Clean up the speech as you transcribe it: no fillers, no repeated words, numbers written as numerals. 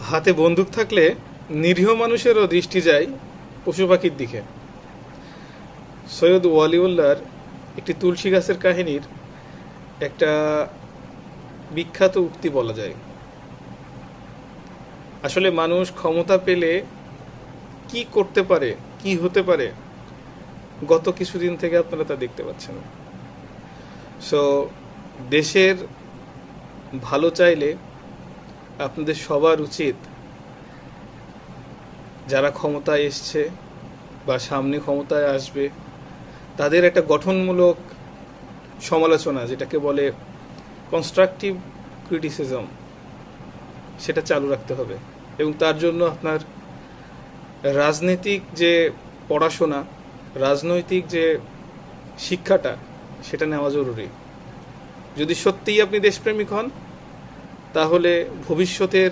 হাতে বন্দুক থাকলে নিরীহ মানুষেরও দৃষ্টি যায় পশু পাখির দিকে। সৈয়দ ওয়ালিউল্লাহর একটি তুলসী গাছের কাহিনীর একটা বিখ্যাত উক্তি বলা যায়। আসলে মানুষ ক্ষমতা পেলে কি করতে পারে, কি হতে পারে, গত কিছুদিন থেকে আপনারা তা দেখতে পাচ্ছেন। সো দেশের ভালো চাইলে আপনাদের সবার উচিত যারা ক্ষমতায় এসছে বা সামনে ক্ষমতায় আসবে তাদের একটা গঠনমূলক সমালোচনা, যেটাকে বলে কনস্ট্রাকটিভ ক্রিটিসিজম, সেটা চালু রাখতে হবে। এবং তার জন্য আপনার রাজনৈতিক যে পড়াশোনা, রাজনৈতিক যে শিক্ষাটা, সেটা নেওয়া জরুরি। যদি সত্যিই আপনি দেশপ্রেমিক হন তাহলে ভবিষ্যতের